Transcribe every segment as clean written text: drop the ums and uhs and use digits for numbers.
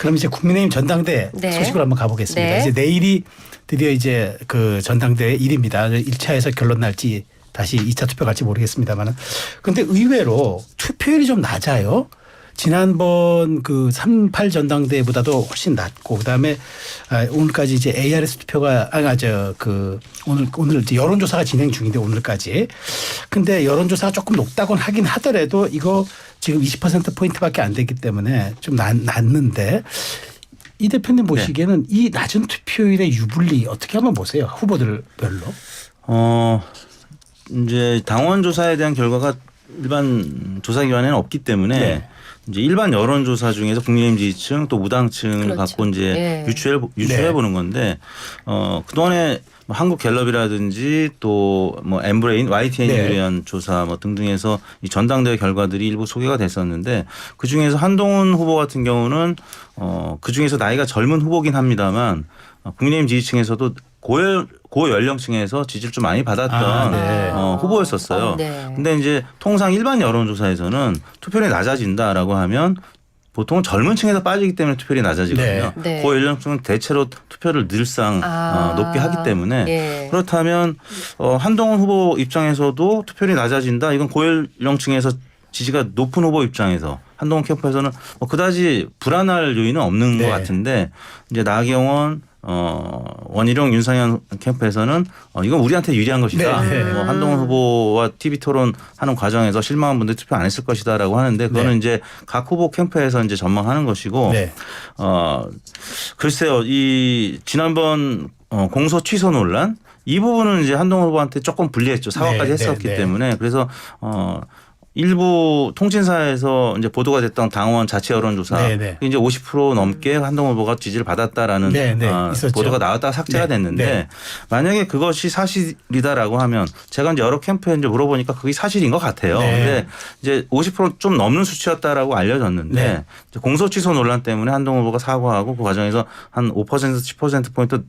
그럼 이제 국민의힘 전당대 네. 소식으로 한번 가보겠습니다. 네. 이제 내일이 드디어 이제 그 전당대 일입니다. 1차에서 결론 날지 다시 2차 투표 갈지 모르겠습니다만은. 그런데 의외로 투표율이 좀 낮아요. 지난번 그 38 전당대회보다도 훨씬 낮고 그다음에 오늘까지 이제 ARS 투표가 오늘 이제 여론조사가 진행 중인데 오늘까지. 근데 여론조사가 조금 높다곤 하긴 하더라도 이거 지금 20% 포인트밖에 안 되기 때문에 좀 낮는데 이 대표님 보시기에는 이 낮은 투표율의 유불리 어떻게 한번 보세요? 후보들별로. 이제 당원 조사에 대한 결과가 일반 조사기관에는 없기 때문에 네. 이제 일반 여론조사 중에서 국민의힘 지지층 또 무당층을 그렇죠. 갖고 이제 유추해 보는 건데 그동안에 뭐 한국갤럽이라든지 또 뭐 엠브레인, YTN에 의한 조사 뭐 등등해서 이 전당대회 결과들이 일부 소개가 됐었는데 그 중에서 한동훈 후보 같은 경우는 그 중에서 나이가 젊은 후보긴 합니다만 국민의힘 지지층에서도 고연령층에서 지지를 좀 많이 받았던 후보였었어요. 근데 이제 통상 일반 여론조사에서는 투표율이 낮아진다라고 하면 보통은 젊은 층에서 빠지기 때문에 투표율이 낮아지거든요. 네. 고연령층은 대체로 투표를 늘상 높게 하기 때문에 그렇다면 한동훈 후보 입장에서도 투표율이 낮아진다. 이건 고연령층에서 지지가 높은 후보 입장에서 한동훈 캠프에서는 그다지 불안할 요인은 없는 것 같은데 이제 나경원 원희룡 윤상현 캠프에서는 이건 우리한테 유리한 것이다. 한동훈 후보와 TV 토론하는 과정에서 실망한 분들 투표 안 했을 것이다라고 하는데 그거는 이제 각 후보 캠프에서 이제 전망하는 것이고 글쎄요 이 지난번 공소 취소 논란 이 부분은 이제 한동훈 후보한테 조금 불리했죠. 사과까지 했었기 때문에 그래서 일부 통신사에서 이제 보도가 됐던 당원 자체 여론조사 이제 50% 넘게 한동훈 후보가 지지를 받았다라는 보도가 나왔다가 삭제가 됐는데 만약에 그것이 사실이다라고 하면 제가 이제 여러 캠프에 이제 물어보니까 그게 사실인 것 같아요. 근데 이제 50%좀 넘는 수치였다라고 알려졌는데 이제 공소 취소 논란 때문에 한동훈 후보가 사과하고 그 과정에서 한 5% 10% 포인트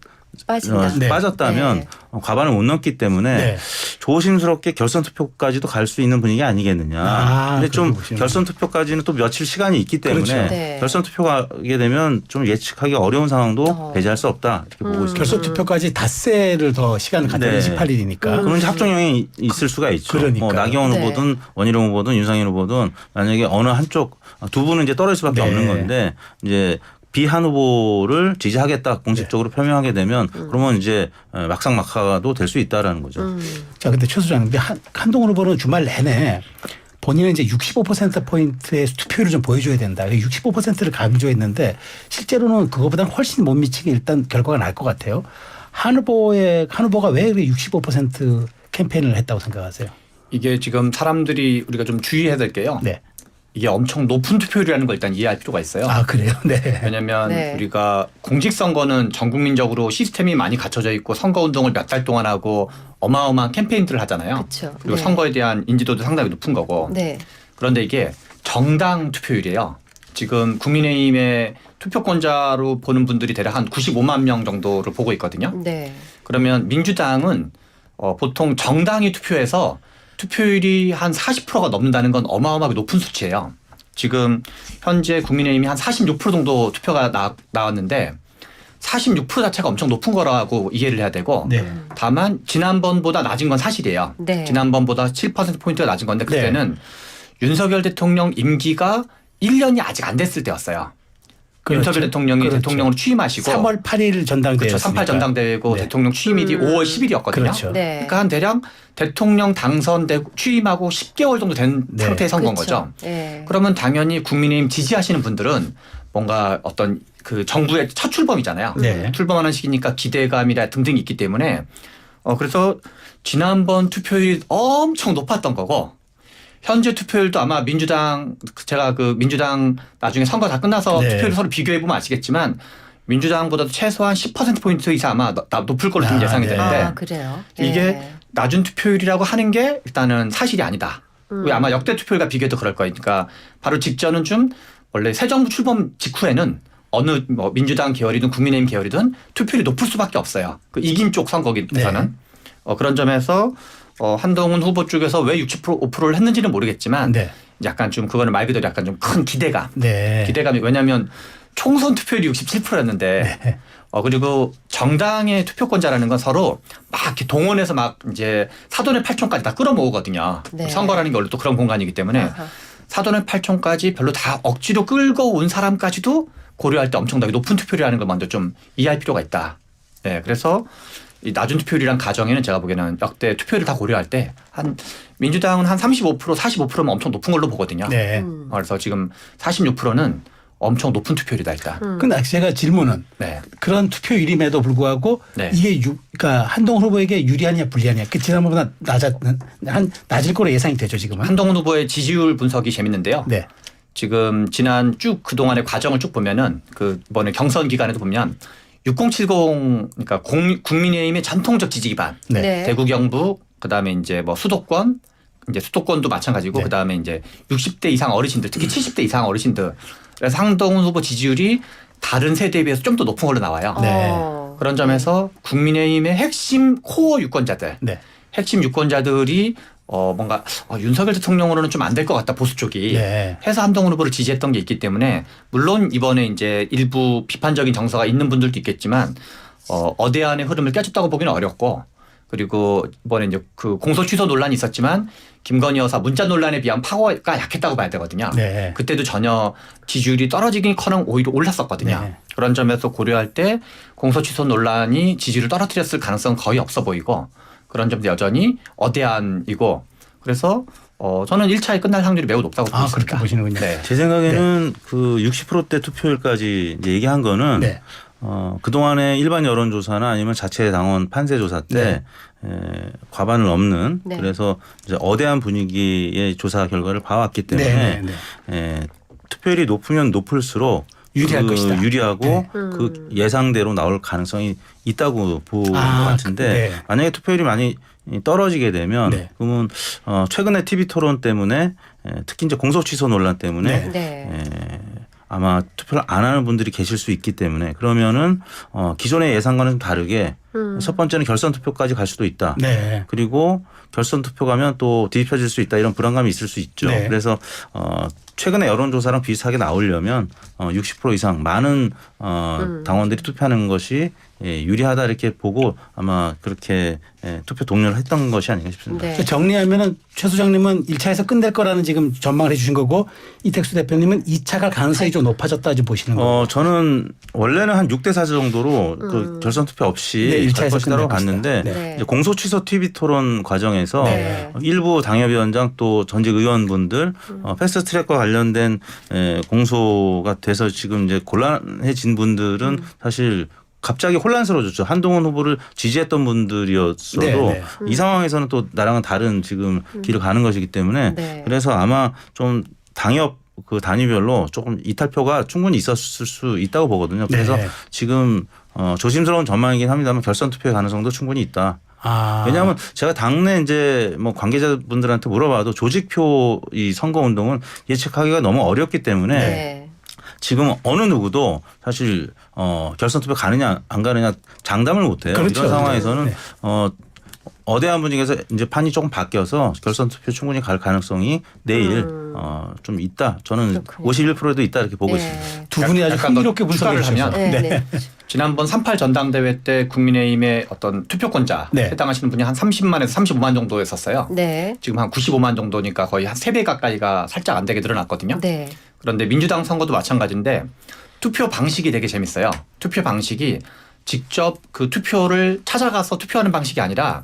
빠졌다면 과반을 못 넘기 때문에 조심스럽게 결선 투표까지도 갈 수 있는 분위기 아니겠느냐. 근데 좀 결선 투표까지는 또 며칠 시간이 있기 때문에 결선 투표 가게 되면 좀 예측하기 어려운 상황도 배제할 수 없다 이렇게 보고 있습니다. 결선 투표까지 닷새를 더 시간을 갖다 28일이니까. 그러면 이제 합종형이 있을 수가 있죠. 뭐 나경원 후보든 원희룡 후보든 윤상현 후보든 만약에 어느 한쪽 두 분은 이제 떨어질 수밖에 없는 건데 이제 비한 후보를 지지하겠다 공식적으로 표명하게 되면 그러면 이제 막상막하도 될 수 있다라는 거죠. 자, 근데 최 소장님, 한동훈 후보는 주말 내내 본인은 이제 65%포인트의 투표율을 좀 보여줘야 된다. 65%를 강조했는데 실제로는 그거보다 훨씬 못 미치게 일단 결과가 날 것 같아요. 한 후보가 왜 65% 캠페인을 했다고 생각하세요? 이게 지금 사람들이 우리가 좀 주의해야 될 게요. 이게 엄청 높은 투표율이라는 걸 일단 이해할 필요가 있어요. 아, 그래요? 왜냐하면 우리가 공직선거는 전 국민적으로 시스템이 많이 갖춰져 있고 선거운동을 몇 달 동안 하고 어마어마한 캠페인들을 하잖아요. 그리고 선거에 대한 인지도도 상당히 높은 거고. 그런데 이게 정당 투표율이에요. 지금 국민의힘의 투표권자로 보는 분들이 대략 한 95만 명 정도를 보고 있거든요. 그러면 민주당은 보통 정당이 투표해서 투표율이 한 40%가 넘는다는 건 어마어마하게 높은 수치예요. 지금 현재 국민의힘이 한 46% 정도 투표가 나왔는데 46% 자체가 엄청 높은 거라고 이해를 해야 되고 다만 지난번보다 낮은 건 사실이에요. 지난번보다 7%포인트가 낮은 건데 그때는 윤석열 대통령 임기가 1년이 아직 안 됐을 때였어요. 윤석열 대통령이 대통령으로 취임하시고 3월 8일 전당대회였으니까. 38 전당대회고 대통령 취임일이 5월 10일이었거든요. 그러니까 한 대략 대통령 당선되고 취임하고 10개월 정도 된 상태의 선거인 거죠. 그러면 당연히 국민의힘 지지하시는 분들은 뭔가 어떤 그 정부의 첫 출범이잖아요. 출범하는 시기니까 기대감이라 등등이 있기 때문에 그래서 지난번 투표율이 엄청 높았던 거고 현재 투표율도 아마 제가 그 민주당 나중에 선거 다 끝나서 투표율 서로 비교해보면 아시겠지만 민주당보다도 최소한 10%포인트 이상 아마 높을 걸로 좀 예상이 되는데 이게 낮은 투표율이라고 하는 게 일단은 사실이 아니다. 아마 역대 투표율과 비교해도 그럴 거니까 바로 직전은 좀 원래 새 정부 출범 직후에는 어느 뭐 민주당 계열이든 국민의힘 계열이든 투표율이 높을 수밖에 없어요. 그 이긴 쪽 선거에서는. 그런 점에서 한동훈 후보 쪽에서 왜 65%를 했는지는 모르겠지만 약간 좀 그거는 말 그대로 약간 좀 큰 기대감. 기대감이 왜냐하면 총선 투표율이 67%였는데 네. 그리고 정당의 투표권자라는 건 서로 막 이렇게 동원해서 막 이제 사돈의 8촌까지 다 끌어모으거든요. 네. 선거라는 게 원래 또 그런 공간이기 때문에 사돈의 8촌까지 별로 다 억지로 끌고 온 사람까지도 고려할 때 엄청나게 높은 투표율이라는 걸 먼저 좀 이해할 필요가 있다. 네, 그래서 이 낮은 투표율이란 가정에는 제가 보기에는 역대 투표율을 다 고려할 때 한 민주당은 한 35%, 45%면 엄청 높은 걸로 보거든요. 네. 그래서 지금 46%는 엄청 높은 투표율이다 일단. 근데 제가 질문은 네. 그런 투표율임에도 불구하고 네. 이게 그러니까 한동훈 후보에게 유리하냐 불리하냐 그 지난번보다 낮을 거로 예상이 되죠 지금은. 한동훈 후보의 지지율 분석이 재밌는데요. 네. 지금 지난 쭉 그동안의 과정을 쭉 보면은 그 이번에 경선 기간에도 보면 6070 그러니까 국민의힘의 전통적 지지 기반 네. 네. 대구 경북 그다음에 이제 뭐 수도권 이제 수도권도 마찬가지고 네. 그다음에 이제 60대 이상 어르신들 특히 70대 이상 어르신들 그래서 한동훈 후보 지지율이 다른 세대에 비해서 좀 더 높은 걸로 나와요. 네. 그런 점에서 국민의힘의 핵심 코어 유권자들 네. 핵심 유권자들이 뭔가 윤석열 대통령으로는 좀 안 될 것 같다 보수 쪽이 네. 해서 한동훈 후보를 지지했던 게 있기 때문에 물론 이번에 이제 일부 비판적인 정서가 있는 분들도 있겠지만 어대안의 흐름을 깨졌다고 보기는 어렵고 그리고 이번에 이제 그 공소 취소 논란이 있었지만 김건희 여사 문자 논란에 비하면 파워가 약했다고 봐야 되거든요. 네. 그때도 전혀 지지율이 떨어지긴커녕 오히려 올랐었거든요. 네. 그런 점에서 고려할 때 공소 취소 논란이 지지율을 떨어뜨렸을 가능성은 거의 없어 보이고 그런 점도 여전히 어대안이고 그래서 저는 1차에 끝날 확률이 매우 높다고 보고 있습니다. 그렇게 보시는군요. 네. 제 생각에는 그 60%대 투표율까지 이제 얘기한 거는 네. 그동안의 일반 여론조사나 아니면 자체 당원 판세조사 때 과반을 넘는 네. 그래서 이제 어대한 분위기의 조사 결과를 봐왔기 때문에 투표율이 높으면 높을수록 유리할 것이다. 유리하고 네. 그 예상대로 나올 가능성이 있다고 보는 것 같은데 네. 만약에 투표율이 많이 떨어지게 되면 네. 그러면 최근에 TV 토론 때문에 특히 이제 공소 취소 논란 때문에 네. 아마 투표를 안 하는 분들이 계실 수 있기 때문에 그러면은 기존의 예상과는 좀 다르게 첫 번째는 결선 투표까지 갈 수도 있다. 네. 그리고 결선 투표 가면 또 뒤집혀질 수 있다 이런 불안감이 있을 수 있죠. 네. 그래서 최근에 여론조사랑 비슷하게 나오려면 60% 이상 많은 당원들이 투표하는 것이 유리하다 이렇게 보고 아마 그렇게 투표 동료를 했던 것이 아닌가 싶습니다. 네. 정리하면은 최 소장님은 1차에서 끝낼 거라는 지금 전망을 해 주신 거고 이택수 대표님은 2차 갈 가능성이 좀 높아졌다 좀 보시는 거예요. 저는 원래는 한 6대 4 정도로 그 결선 투표 없이 네, 1차에서 것이라고 봤는데 네. 이제 공소 취소 TV 토론 과정에서 네. 일부 당협위원장 또 전직 의원분들 패스트 트랙과 관련된 공소가 돼서 지금 이제 곤란해진 분들은 사실 갑자기 혼란스러워졌죠. 한동훈 후보를 지지했던 분들이었어도 네. 이 상황에서는 또 나랑은 다른 지금 길을 가는 것이기 때문에 네. 그래서 아마 좀 당협 그 단위별로 조금 이탈표가 충분히 있었을 수 있다고 보거든요. 그래서 네. 지금 조심스러운 전망이긴 합니다만 결선 투표의 가능성도 충분히 있다. 왜냐하면 제가 당내 이제 뭐 관계자분들한테 물어봐도 조직표 이 선거 운동은 예측하기가 너무 어렵기 때문에 네. 지금 어느 누구도 사실 결선 투표 가느냐 안 가느냐 장담을 못 해요. 그렇죠. 이런 상황에서는 네. 어대한 분위기에서 이제 판이 조금 바뀌어서 결선 투표 충분히 갈 가능성이 내일 좀 있다. 저는 그렇군요. 51%도 있다 이렇게 보고 네. 있습니다. 두 분이 아주 약간 흥미롭게 분석을 추가를 하면 하면 네. 지난번 38 전당대회 때 국민의힘의 어떤 투표권자 네. 해당하시는 분이 한 30만에서 35만 정도였었어요. 네. 지금 한 95만 정도니까 거의 한 3배 가까이가 살짝 안 되게 늘어났거든요. 네. 그런데 민주당 선거도 마찬가지인데 투표 방식이 되게 재밌어요. 투표 방식이 직접 그 투표를 찾아가서 투표하는 방식이 아니라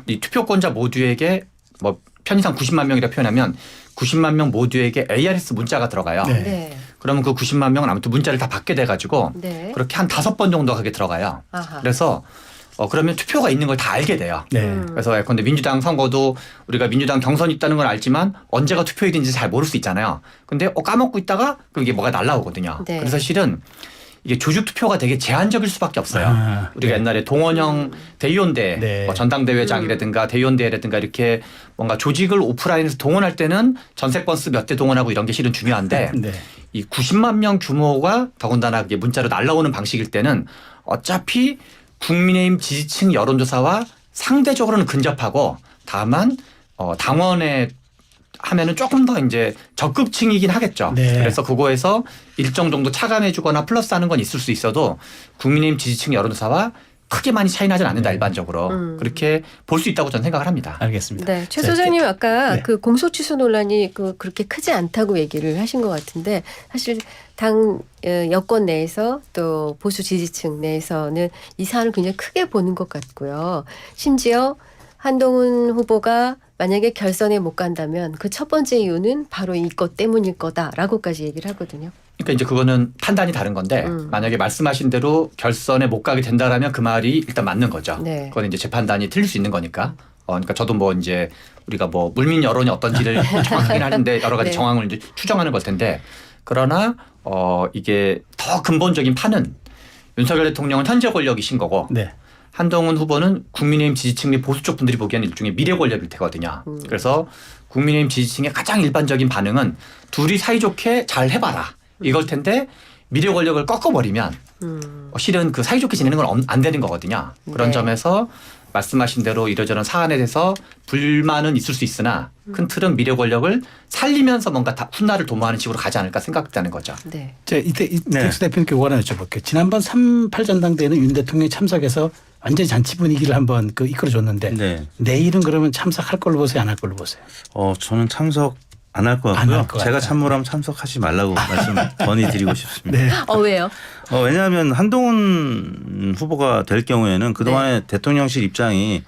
이 투표권자 모두에게 뭐 편의상 90만 명이라 표현하면 90만 명 모두에게 ARS 문자가 들어가요. 네. 네. 그러면 그 90만 명은 아무튼 문자를 다 받게 돼가지고 네. 그렇게 한 5번 정도 하게 들어가요. 아하. 그래서 그러면 투표가 있는 걸 다 알게 돼요. 네. 그래서 예컨대 민주당 선거도 우리가 민주당 경선이 있다는 걸 알지만 언제가 투표일인지 잘 모를 수 있잖아요. 근데 까먹고 있다가 그게 뭐가 날라오거든요. 네. 그래서 실은 이게 조직 투표가 되게 제한적일 수밖에 없어요. 우리가 옛날에 동원형 대의원대 네. 뭐 전당대회장이라든가 대의원대회라든가 이렇게 뭔가 조직을 오프라인에서 동원할 때는 전세 건수 몇 대 동원하고 이런 게 실은 중요한데 네. 이 90만 명 규모가 더군다나 이게 문자로 날라오는 방식일 때는 어차피 국민의힘 지지층 여론조사와 상대적으로는 근접하고 다만 당원의 하면은 조금 더 이제 적극층이긴 하겠죠. 네. 그래서 그거에서 일정 정도 차감해주거나 플러스하는 건 있을 수 있어도 국민의힘 지지층 여론조사와 크게 많이 차이 나진 않는다 일반적으로 그렇게 볼 수 있다고 저는 생각을 합니다. 알겠습니다. 네, 최 소장님 아까 그 공소 취소 논란이 그렇게 크지 않다고 얘기를 하신 것 같은데 사실 당 여권 내에서 또 보수 지지층 내에서는 이 사안을 굉장히 크게 보는 것 같고요. 심지어 한동훈 후보가 만약에 결선에 못 간다면 그 첫 번째 이유는 바로 이것 때문일 거다라고까지 얘기를 하거든요. 그러니까 이제 그거는 판단이 다른 건데 만약에 말씀하신 대로 결선에 못 가게 된다라면 그 말이 일단 맞는 거죠. 네. 그건 이제 재판단이 틀릴 수 있는 거니까. 그러니까 저도 뭐 이제 우리가 뭐 물민 여론이 어떤지를 정확하긴 하는데 여러 가지 정황을 이제 추정하는 걸 텐데 그러나 이게 더 근본적인 판은 윤석열 대통령은 현재 권력이신 거고 네. 한동훈 후보는 국민의힘 지지층 및 보수 쪽 분들이 보기에는 일종의 미래 권력일 테거든요. 그래서 국민의힘 지지층의 가장 일반적인 반응은 둘이 사이좋게 잘 해봐라 이걸 텐데 미래 권력을 꺾어버리면 실은 그 사이좋게 지내는 건 안 되는 거거든요. 그런 네. 점에서 말씀하신 대로 이러저런 사안에 대해서 불만은 있을 수 있으나 큰 틀은 미래 권력을 살리면서 뭔가 훗날을 도모하는 식으로 가지 않을까 생각되는 거죠. 네. 제가 이때 이택수 대표님께 요거 하나 여쭤볼게요. 지난번 3.8 전당대회는 윤 대통령이 참석해서 완전히 잔치 분위기를 한번 이끌어줬는데 네. 내일은 그러면 참석할 걸로 보세요, 안 할 걸로 보세요? 저는 참석 안 할 것 같고요. 제가 참모라면 참석하지 말라고 말씀 건의드리고 싶습니다. 네. 왜요? 왜냐하면 한동훈 후보가 될 경우에는 그동안에 대통령실 입장이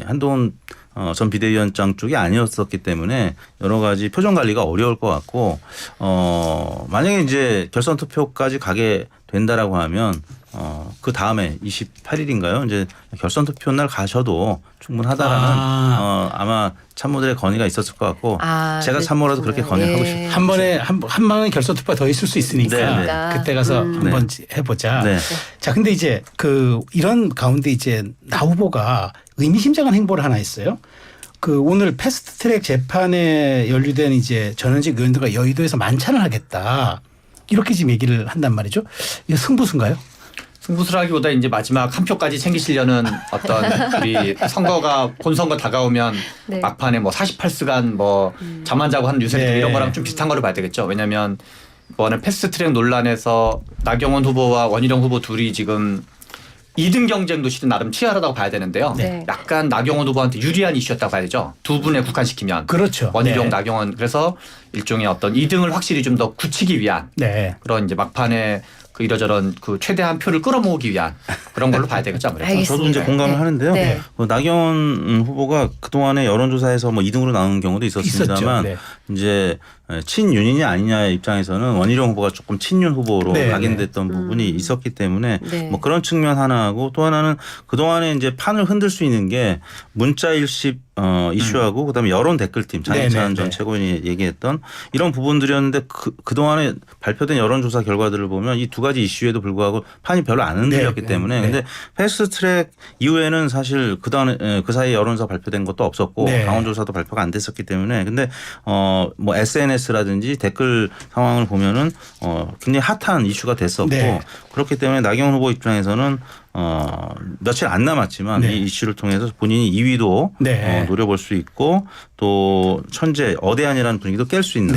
한동훈 전 비대위원장 쪽이 아니었었기 때문에 여러 가지 표정 관리가 어려울 것 같고 만약에 이제 결선 투표까지 가게 된다라고 하면 그 다음에 28일인가요? 이제 결선 투표 날 가셔도 충분하다라는 아마 참모들의 건의가 있었을 것 같고 제가 참모라도 그렇게 건의하고 싶어요. 한 번에 한 번에 결선 투표가 더 있을 수 있으니까 네. 그때 가서 한번 해보자. 네. 자, 근데 이제 이런 가운데 이제 나 후보가 의미심장한 행보를 하나 했어요. 오늘 패스트트랙 재판에 연루된 이제 전현직 의원들과 여의도에서 만찬을 하겠다. 이렇게 지금 얘기를 한단 말이죠. 이거 승부수인가요? 승부수라기보다 이제 마지막 한 표까지 챙기시려는 어떤 우리 본선거 다가오면 네. 막판에 뭐 48시간 뭐 잠 안 자고 하는 유세들 네. 이런 거랑 좀 비슷한 거로 봐야 되겠죠. 왜냐하면 이번에 패스트트랙 논란에서 나경원 후보와 원희룡 후보 둘이 지금 2등 경쟁도 실은 나름 치열하다고 봐야 되는데요. 네. 약간 나경원 후보한테 유리한 이슈였다고 봐야 되죠. 두 분에 국한시키면. 그렇죠. 원희룡, 네. 나경원. 그래서 일종의 어떤 2등을 확실히 좀 더 굳히기 위한 네. 그런 이제 막판에 이러저런 최대한 표를 끌어모으기 위한 그런 걸로 봐야 되겠죠. 아무래도. 알겠습니다. 저도 이제 공감을 네. 하는데요. 네. 나경원 후보가 그동안에 여론조사에서 2등으로 나온 경우도 있었습니다만 네. 이제 친윤이냐 아니냐의 입장에서는 원희룡 후보가 조금 친윤 후보로 네. 각인됐던 부분이 있었기 때문에 네. 그런 측면 하나하고 또 하나는 그동안에 이제 판을 흔들 수 있는 게 문자 일십 이슈하고 그다음에 여론 댓글팀 장희찬 전 최고위원이 얘기했던 이런 부분들이었는데 그동안에 발표된 여론조사 결과들을 보면 이 두 가지 이슈에도 불구하고 판이 별로 안 흔들렸기 때문에 근데 패스트트랙 이후에는 사실 그 사이에 여론조사 발표된 것도 없었고 강원조사도 발표가 안 됐었기 때문에 근데 뭐 SNS라든지 댓글 상황을 보면은 굉장히 핫한 이슈가 됐었고 그렇기 때문에 나경원 후보 입장에서는 며칠 안 남았지만 이 이슈를 통해서 본인이 2위도 노려볼 수 있고 또 천재 어대안이라는 분위기도 깰 수 있는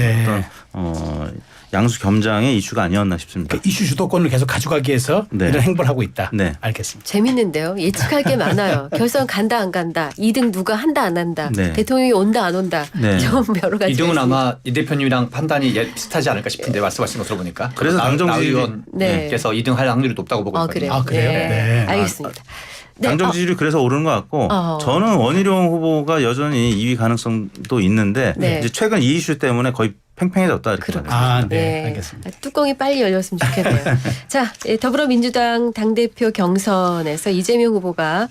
어떤 양수 겸장의 이슈가 아니었나 싶습니다. 그러니까 이슈 주도권을 계속 가져가기 위해서 이런 행보를 하고 있다. 네. 알겠습니다. 재밌는데요. 예측할 게 많아요. 결선 간다 안 간다. 2등 누가 한다 안 한다. 대통령이 온다 안 온다. 좀 여러 가지. 2등은 아마 이 대표님이랑 판단이 비슷하지 않을까 싶은데 말씀하신 거 들어보니까. 그래서 당정지 의원께서 2등 할 확률이 높다고 보고 있거든요. 그래요? 네. 알겠습니다. 당정 지지율이 그래서 오르는 것 같고 저는 원희룡 후보가 여전히 2위 가능성도 있는데 이제 최근 이 이슈 때문에 거의 팽팽해졌다 이렇게 생각합니다. 네, 알겠습니다. 뚜껑이 빨리 열렸으면 좋겠네요. 자, 더불어민주당 당대표 경선에서 이재명 후보가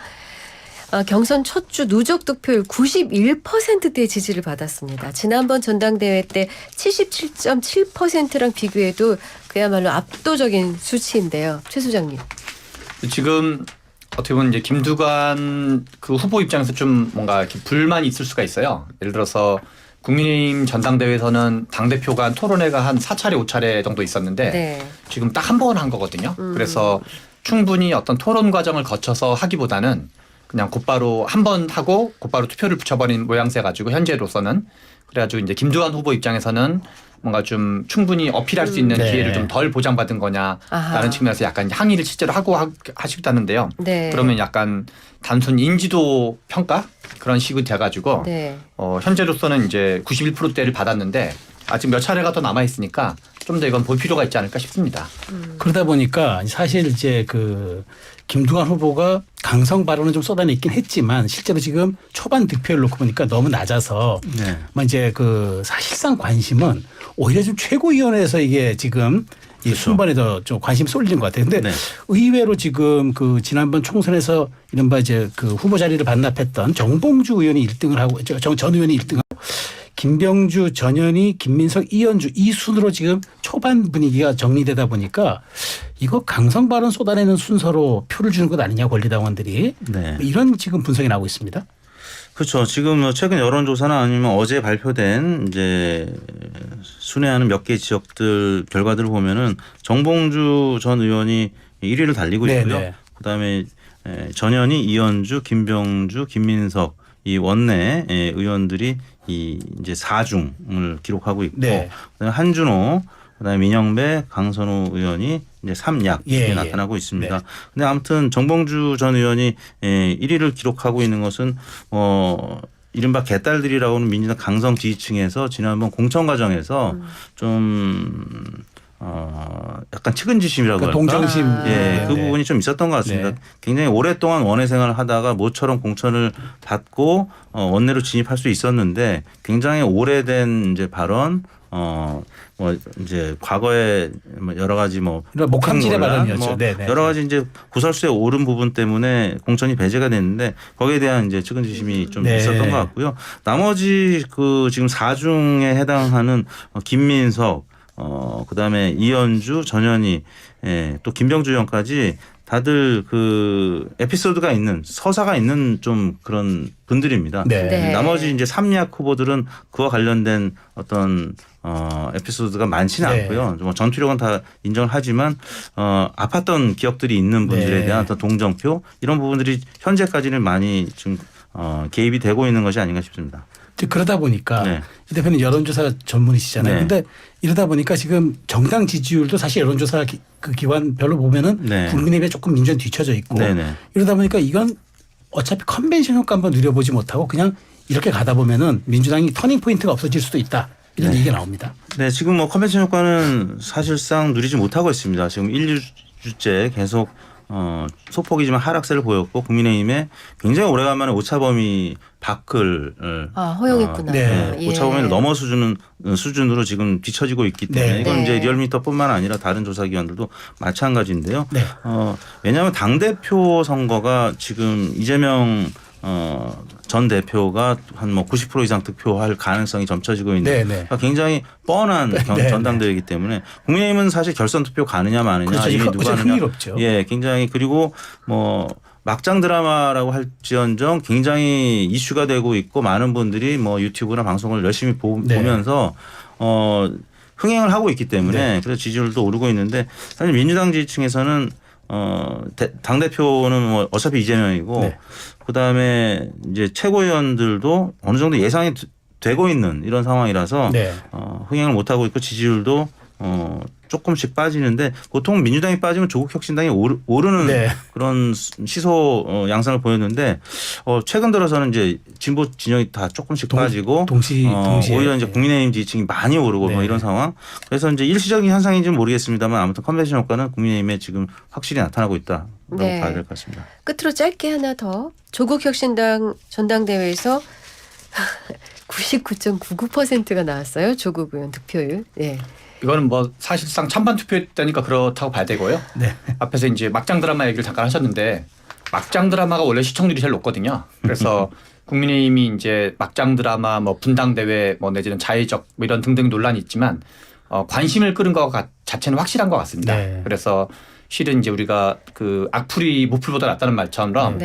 경선 첫 주 누적 득표율 91%대의 지지를 받았습니다. 지난번 전당대회 때 77.7%랑 비교해도 그야말로 압도적인 수치인데요. 최 소장님. 지금 어떻게 보면 이제 김두관 후보 입장에서 좀 뭔가 이렇게 불만이 있을 수가 있어요. 예를 들어서 국민의힘 전당대회에서는 당대표가 토론회가 한 4차례 5차례 정도 있었는데 지금 딱 한 번 한 거거든요. 그래서 충분히 어떤 토론 과정을 거쳐서 하기보다는 그냥 곧바로 한 번 하고 곧바로 투표를 붙여버린 모양새 가지고 현재로서는 그래가지고 이제 김두관 후보 입장에서는 뭔가 좀 충분히 어필할 수 있는 기회를 좀 덜 보장받은 거냐라는 측면에서 약간 항의를 실제로 하고 하시다는데요. 네. 그러면 약간 단순 인지도 평가 그런 식으로 돼가지고 네. 현재로서는 이제 91%대를 받았는데 아직 몇 차례가 더 남아 있으니까 좀 더 이건 볼 필요가 있지 않을까 싶습니다. 그러다 보니까 사실 이제 그 김두관 후보가 강성 발언을 좀 쏟아냈긴 했지만 실제로 지금 초반 득표율 놓고 보니까 너무 낮아서 뭐 이제 그 사실상 관심은 오히려 좀 최고위원회에서 이게 지금 이 순번에 더 좀 관심 쏠리는 것 같아요. 근데 의외로 지금 그 지난번 총선에서 이른바 이제 그 후보 자리를 반납했던 정봉주 의원이 1등을 하고 전 의원이 1등하고 김병주, 전현희, 김민석, 이현주 이 순으로 지금 초반 분위기가 정리되다 보니까 이거 강성 발언 쏟아내는 순서로 표를 주는 것 아니냐 권리당원들이 이런 지금 분석이 나오고 있습니다. 그렇죠. 지금 최근 여론조사나 아니면 어제 발표된 이제 순회하는 몇 개 지역들 결과들을 보면은 정봉주 전 의원이 1위를 달리고 있고요. 그다음에 전현희, 이현주, 김병주, 김민석 이 원내 의원들이 이 이제 4중을 기록하고 있고 그다음에 한준호, 그다음에 민영배, 강선우 의원이 이제 3약에 나타나고 있습니다. 근데 아무튼 정봉주 전 의원이 1위를 기록하고 있는 것은 이른바 개딸들이라고 하는 민주당 강성 지지층에서 지난번 공천 과정에서 좀 약간 측은지심이라고 할까? 동정심. 그 부분이 좀 있었던 것 같습니다. 굉장히 오랫동안 원외 생활을 하다가 모처럼 공천을 받고 원내로 진입할 수 있었는데 굉장히 오래된 이제 발언 뭐 이제 과거에 여러 가지 뭐 목함질의 발언이었죠. 여러 가지 이제 구설수에 오른 부분 때문에 공천이 배제가 됐는데 거기에 대한 이제 측은지심이 좀 있었던 것 같고요. 나머지 그 지금 4중에 해당하는 김민석 그다음에 이현주, 전현희, 또 김병주 의원까지 다들 그 에피소드가 있는 서사가 있는 좀 그런 분들입니다. 나머지 이제 3약 후보들은 그와 관련된 어떤 에피소드가 많지는 않고요. 뭐 전투력은 다 인정을 하지만 아팠던 기억들이 있는 분들에 대한 어떤 동정표 이런 부분들이 현재까지는 많이 지금 개입이 되고 있는 것이 아닌가 싶습니다. 그러다 보니까 이 대표는 여론조사 전문이시잖아요. 그런데 이러다 보니까 지금 정당 지지율도 사실 여론조사 그 기관별로 보면은 국민의힘에 조금 민주당 뒤쳐져 있고 이러다 보니까 이건 어차피 컨벤션 효과 한번 누려보지 못하고 그냥 이렇게 가다 보면은 민주당이 터닝 포인트가 없어질 수도 있다. 이런 얘기가 나옵니다. 네, 지금 뭐 컨벤션 효과는 사실상 누리지 못하고 있습니다. 지금 1주째 계속 소폭이지만 하락세를 보였고 국민의힘에 굉장히 오래간만에 오차범위 밖을 허용했구나. 오차범위를 넘어 수준으로 지금 뒤처지고 있기 때문에 이건 이제 리얼미터뿐만 아니라 다른 조사기관들도 마찬가지인데요. 왜냐하면 당대표 선거가 지금 이재명 전 대표가 한 뭐 90% 이상 득표할 가능성이 점쳐지고 있는 그러니까 굉장히 뻔한 전당대회이기 때문에 국민의힘은 사실 결선 투표 가느냐 마느냐 이게 누가 하느냐 흥미롭죠. 굉장히 그리고 뭐 막장 드라마라고 할지언정 굉장히 이슈가 되고 있고 많은 분들이 뭐 유튜브나 방송을 열심히 보면서 흥행을 하고 있기 때문에 그래서 지지율도 오르고 있는데 사실 민주당 지지층에서는 당대표는 뭐 어차피 이재명이고 그다음에 이제 최고위원들도 어느 정도 예상이 되고 있는 이런 상황이라서 흥행을 못하고 있고 지지율도 조금씩 빠지는데 보통 민주당이 빠지면 조국혁신당이 오르는 그런 시소 양상을 보였는데 최근 들어서는 이제 진보 진영이 다 조금씩 빠지고 동시에 오히려 이제 국민의힘 지지층이 많이 오르고 뭐 이런 상황. 그래서 이제 일시적인 현상인지는 모르겠습니다만 아무튼 컨벤션 효과는 국민의힘에 지금 확실히 나타나고 있다라고 봐야 될 것 같습니다. 끝으로 짧게 하나 더. 조국혁신당 전당대회에서 99.99%가 나왔어요. 조국 의원 득표율. 이거는 뭐 사실상 찬반 투표했다니까 그렇다고 봐야 되고요. 앞에서 이제 막장 드라마 얘기를 잠깐 하셨는데 막장 드라마가 원래 시청률이 제일 높거든요. 그래서 국민의힘이 이제 막장 드라마 뭐 분당대회 뭐 내지는 자의적 뭐 이런 등등 논란이 있지만 관심을 끄는 것 자체는 확실한 것 같습니다. 그래서 실은 이제 우리가 그 악플이 모플보다 낫다는 말처럼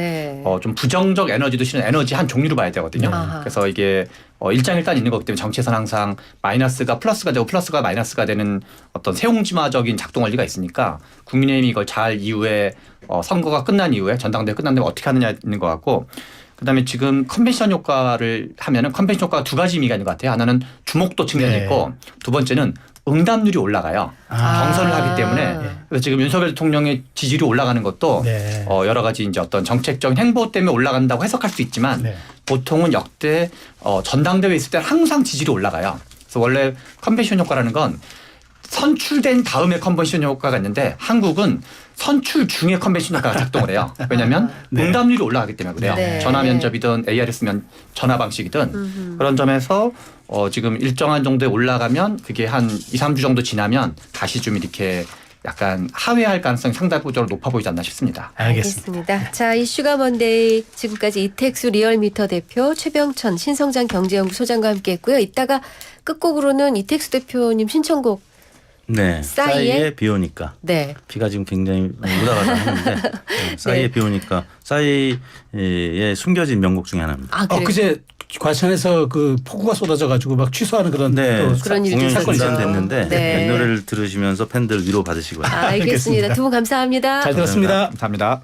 좀 부정적 에너지도 실은 에너지 한 종류로 봐야 되거든요. 그래서 이게 일장일단 있는 거기 때문에 정치에서는 항상 마이너스가 플러스가 되고 플러스가 마이너스가 되는 어떤 세옹지마적인 작동 원리가 있으니까 국민의힘이 이걸 잘 이후에 선거가 끝난 이후에 전당대회 끝난 다음에 어떻게 하느냐 있는 것 같고 그다음에 지금 컨벤션 효과를 하면은 컨벤션 효과가 두 가지 의미가 있는 것 같아요. 하나는 주목도 측면이 네. 있고 두 번째는 응답률이 올라가요. 경선을 하기 때문에 그래서 지금 윤석열 대통령의 지지율이 올라가는 것도 네. 여러 가지 이제 어떤 정책적인 행보 때문에 올라간다고 해석할 수 있지만 네. 보통은 역대 전당대회에 있을 때는 항상 지지율이 올라가요. 그래서 원래 컨벤션 효과라는 건 선출된 다음에 컨벤션 효과가 있는데 한국은 선출 중에 컨벤션 효과가 작동을 해요. 왜냐하면 네. 응답률이 올라가기 때문에 그래요. 네. 전화 면접이든 ARS면 전화 방식이든 그런 점에서 지금 일정한 정도에 올라가면 그게 한 2, 3주 정도 지나면 다시 좀 이렇게 약간 하회할 가능성이 상당적으로 높아 보이지 않나 싶습니다. 알겠습니다. 자, 이슈가 먼데이 지금까지 이택수 리얼미터 대표 최병천 신성장 경제연구소장과 함께했고요. 이따가 끝곡으로는 이택수 대표님 신청곡 네, 싸이의 비 오니까. 네. 비가 지금 굉장히 묻어가서 하는데 싸이의 비 오니까 싸이의 숨겨진 명곡 중에 하나입니다. 그제 과천에서 그 폭우가 쏟아져가지고 막 취소하는 그런 그런 일이 공연이 중단됐는데 네. 이 노래를 들으시면서 팬들 위로 받으시고요. 알겠습니다. 두 분 감사합니다. 잘 들었습니다. 감사합니다.